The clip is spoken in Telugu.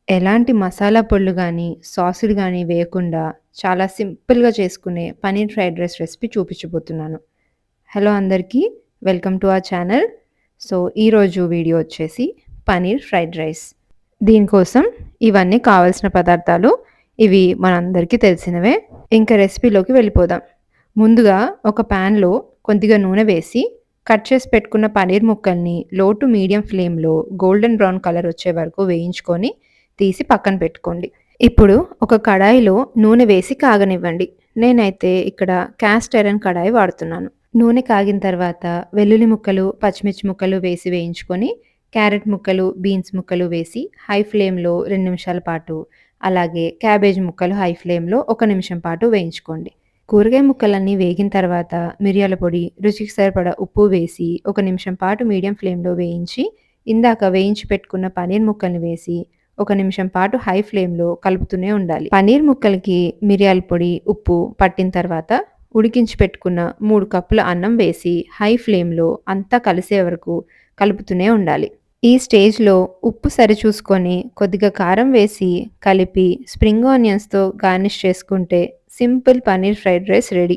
ఎలాంటి మసాలా పొడులు గానీ, సాసులు గానీ వేయకుండా చాలా సింపుల్‌గా చేసుకునే పన్నీర్ ఫ్రైడ్ రైస్ రెసిపీ చూపించబోతున్నాను. హలో అందరికీ. Welcome to our channel. ఈరోజు వీడియో వచ్చేసి పన్నీర్ ఫ్రైడ్ రైస్. దీనికోసం ఇవన్నీ కావాల్సిన పదార్థాలు. ఇవి మనందరికీ తెలిసినవే. ఇంక రెసిపీలోకి వెళ్ళిపోదాం. ముందుగా ఒక పాన్‌లో కొద్దిగా నూనె వేసి, కట్ చేసి పెట్టుకున్న పన్నీర్ ముక్కల్ని లో టు మీడియం ఫ్లేమ్‌లో గోల్డెన్ బ్రౌన్ కలర్ వచ్చే వరకు వేయించుకొని తీసి పక్కన పెట్టుకోండి. ఇప్పుడు ఒక కడాయిలో నూనె వేసి కాగనివ్వండి. నేనైతే ఇక్కడ కాస్ట్ ఐరన్ కడాయి వాడుతున్నాను. నూనె కాగిన తర్వాత వెల్లుల్లి ముక్కలు, పచ్చిమిర్చి ముక్కలు వేసి వేయించుకొని, క్యారెట్ ముక్కలు, బీన్స్ ముక్కలు వేసి హై ఫ్లేమ్‌లో 2 నిమిషాల పాటు, అలాగే క్యాబేజ్ ముక్కలు హై ఫ్లేమ్‌లో 1 నిమిషం పాటు వేయించుకోండి. కూరగాయ ముక్కలన్నీ వేగిన తర్వాత మిరియాల పొడి, రుచికి సరిపడా ఉప్పు వేసి 1 నిమిషం పాటు మీడియం ఫ్లేమ్‌లో వేయించి, ఇందాక వేయించి పెట్టుకున్న పన్నీర్ ముక్కల్ని వేసి 1 నిమిషం పాటు హై ఫ్లేమ్‌లో కలుపుతూనే ఉండాలి. పన్నీర్ ముక్కలకి మిరియాల పొడి, ఉప్పు పట్టిన తర్వాత ఉడికించి పెట్టుకున్న 3 కప్పుల అన్నం వేసి హై ఫ్లేమ్‌లో అంతా కలిసే వరకు కలుపుతూనే ఉండాలి. ఈ స్టేజ్‌లో ఉప్పు సరిచూసుకొని కొద్దిగా కారం వేసి కలిపి స్ప్రింగ్ ఆనియన్స్‌తో గార్నిష్ చేసుకుంటే simple paneer fried rice ready.